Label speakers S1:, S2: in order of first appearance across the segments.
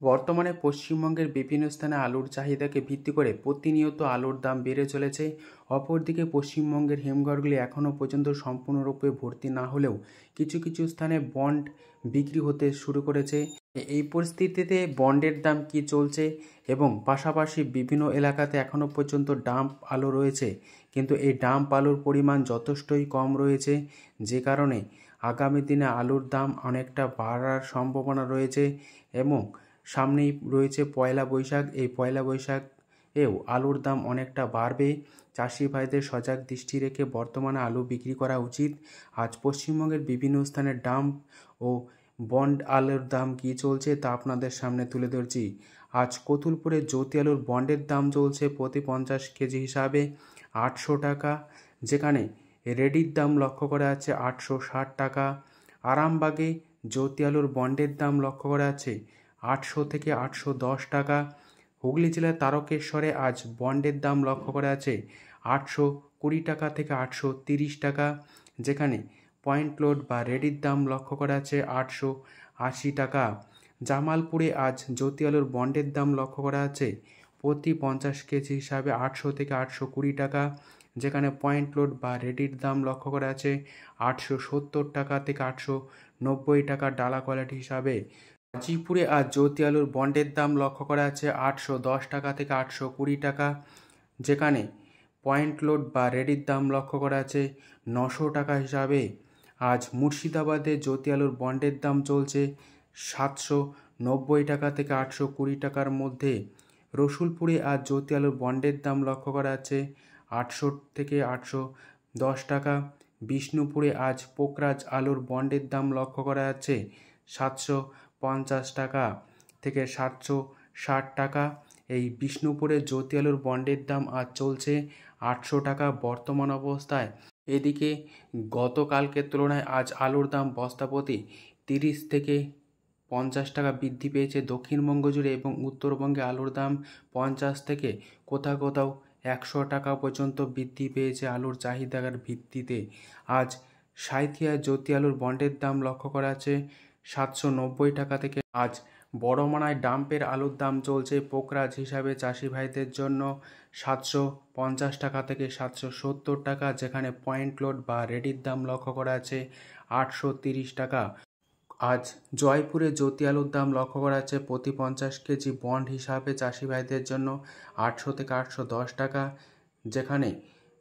S1: বর্তমানে পশ্চিমবঙ্গের বিভিন্ন স্থানে আলুর চাহিদাকে ভিত্তি করে প্রতিনিয়ত আলুর দাম বেড়ে চলেছে। অপরদিকে পশ্চিমবঙ্গের হিমঘরগুলি এখনও পর্যন্ত সম্পূর্ণরূপে ভর্তি না হলেও কিছু কিছু স্থানে বন্ড বিক্রি হতে শুরু করেছে। এই পরিস্থিতিতে বন্ডের দাম কি চলছে এবং পাশাপাশি বিভিন্ন এলাকাতে এখনও পর্যন্ত ডাম্প আলু রয়েছে, কিন্তু এই ডাম্প আলুর পরিমাণ যথেষ্টই কম রয়েছে, যে কারণে আগামী দিনে আলুর দাম অনেকটা বাড়ার সম্ভাবনা রয়েছে। এবং সামনেই রয়েছে পয়লা বৈশাখ, এই পয়লা বৈশাখেও আলুর দাম অনেকটা বাড়বে। চাষি ভাইদের সজাগ দৃষ্টি রেখে বর্তমানে আলু বিক্রি করা উচিত। আজ পশ্চিমবঙ্গের বিভিন্ন স্থানে ডাম্প ও বন্ড আলুর দাম কী চলছে তা আপনাদের সামনে তুলে ধরছি। আজ কতুলপুরে জ্যোতি আলুর বন্ডের দাম চলছে প্রতি 50 কেজি হিসাবে 800 টাকা, যেখানে রেডির দাম লক্ষ্য করা আছে 860 টাকা। আরামবাগে জ্যোতি আলুর বন্ডের দাম লক্ষ্য করা আছে 800 থেকে 810 টাকা। হুগলি জেলার তারকেশ্বরে আজ বন্ডের দাম লক্ষ্য করা আছে 820 টাকা থেকে 830 টাকা, যেখানে পয়েন্ট লোড বা রেডির দাম লক্ষ্য করা আছে 880 টাকা। জামালপুরে আজ জ্যোতি আলুর বন্ডের দাম লক্ষ্য করা আছে প্রতি 50 কেজি হিসাবে 800 থেকে 820 টাকা, যেখানে পয়েন্ট লোড বা রেডির দাম লক্ষ্য করা আছে 870 টাকা থেকে 890 টাকা ডালা কোয়ালিটি হিসাবে। গাজীপুরে আজ জ্যোতি আলুর বন্ডের দাম লক্ষ্য করা আছে 810 টাকা থেকে 820 টাকা, যেখানে পয়েন্ট লোড বা রেডির দাম লক্ষ্য করা আছে 900 টাকা হিসাবে। আজ মুর্শিদাবাদে জ্যোতি আলুর বন্ডের দাম চলছে 790 টাকা থেকে 820 টাকার মধ্যে। রসুলপুরে আজ জ্যোতি আলুর বন্ডের দাম লক্ষ্য করা আছে 800 থেকে 810 টাকা। বিষ্ণুপুরে আজ পোকরাজ আলুর বন্ডের দাম লক্ষ্য করা আছে 750 টাকা থেকে 760 টাকা। এই বিষ্ণুপুরে জ্যোতি আলুর বন্ডের দাম আজ চলছে 800 টাকা বর্তমান অবস্থায়। এদিকে গতকালকের তুলনায় আজ আলুর দাম বস্তা প্রতি 30 থেকে 50 টাকা বৃদ্ধি পেয়েছে দক্ষিণবঙ্গ জুড়ে, এবং উত্তরবঙ্গে আলুর দাম 50 থেকে কোথাও কোথাও 100 টাকা পর্যন্ত বৃদ্ধি পেয়েছে আলুর চাহিদার ভিত্তিতে। আজ সাঁইথিয়ায় জ্যোতি আলুর বন্ডের দাম লক্ষ্য করা আছে 790 টাকা থেকে। আজ বড়মানায় ডাম্পের আলুর দাম চলছে পোকরাজ হিসাবে চাষি ভাইদের জন্য 750 টাকা থেকে 770 টাকা, যেখানে পয়েন্ট লোড বা রেডির দাম লক্ষ্য করা আছে 830 টাকা। আজ জয়পুরে জ্যোতি আলুর দাম লক্ষ্য করা আছে প্রতি 50 কেজি বন্ড হিসাবে চাষি ভাইদের জন্য 800 থেকে 810 টাকা, যেখানে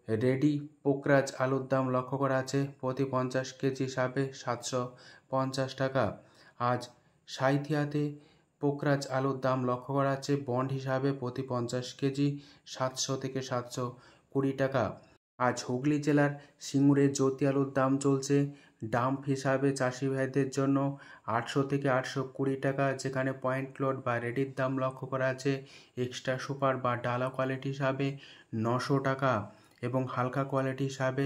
S1: রেডি পোকরাজ আলুর দাম লক্ষ্য করা আছে প্রতি 50 কেজি হিসাবে 750 টাকা। আজ সাঁইথিয়াতে পোকরাজ আলুর দাম লক্ষ্য করা আছে বন্ড হিসাবে প্রতি 50 কেজি 700 থেকে 720 টাকা। আজ হুগলি জেলার সিঙ্গুরে জ্যোতি আলুর দাম চলছে ডাম্প হিসাবে চাষি ভাইদের জন্য 800 থেকে 820 টাকা, যেখানে পয়েন্ট লোড বা রেডির দাম লক্ষ্য করা আছে এক্সট্রা সুপার বা ডালা কোয়ালিটি হিসাবে 900 টাকা এবং হালকা কোয়ালিটি হিসাবে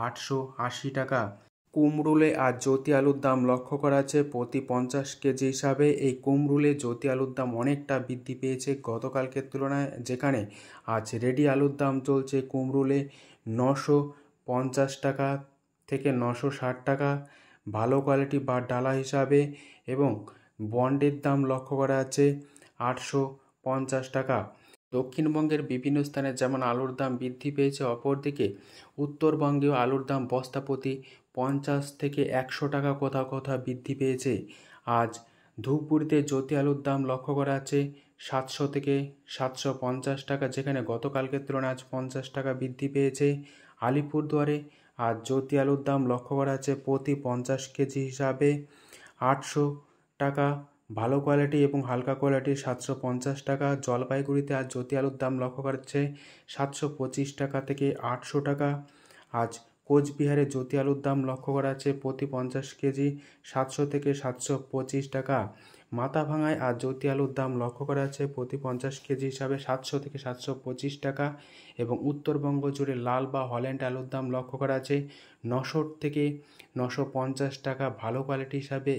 S1: 880 টাকা। কুমরুলে আজ জ্যোতি আলুর দাম লক্ষ্য করা আছে প্রতি 50 কেজি হিসাবে। এই কুমরুলে জ্যোতি আলুর দাম অনেকটা বৃদ্ধি পেয়েছে গতকালকের তুলনায়, যেখানে আজ রেডি আলুর দাম চলছে কুমরুলে 950 টাকা থেকে 960 টাকা ভালো কোয়ালিটি বা ডালা হিসাবে, এবং বন্ডের দাম লক্ষ্য করা আছে 850 টাকা। দক্ষিণবঙ্গের বিভিন্ন স্থানে যেমন আলুর দাম বৃদ্ধি পেয়েছে, অপরদিকে উত্তরবঙ্গেও আলুর দাম বস্তা প্রতি 50 থেকে 100 টাকা কোথাও কোথাও বৃদ্ধি পেয়েছে। আজ ধূপগুড়িতে জ্যোতি আলুর দাম লক্ষ্য করা আছে 700 থেকে 750 টাকা, যেখানে গতকালকের তুলনায় আজ 50 টাকা বৃদ্ধি পেয়েছে। আলিপুরদুয়ারে আজ জ্যোতি আলুর দাম লক্ষ্য করা আছে প্রতি 50 কেজি হিসাবে 800 টাকা ভালো কোয়ালিটি এবং হালকা কোয়ালিটি 750 টাকা। জলপাইগুড়িতে আজ জ্যোতি আলুর দাম লক্ষ্য করছে 725 টাকা থেকে 800 টাকা। আজ কোচবিহারে জ্যোতি আলুর দাম লক্ষ্য করা আছে প্রতি 50 কেজি 700 থেকে 725 টাকা। মাথাভাঙায় আজ জ্যোতি আলুর দাম লক্ষ্য করা আছে প্রতি 50 কেজি হিসাবে 700 থেকে 725 টাকা, এবং উত্তরবঙ্গ জুড়ে লাল বা হল্যান্ড আলুর দাম লক্ষ্য করা আছে 900 থেকে 950 টাকা ভালো কোয়ালিটি হিসাবে।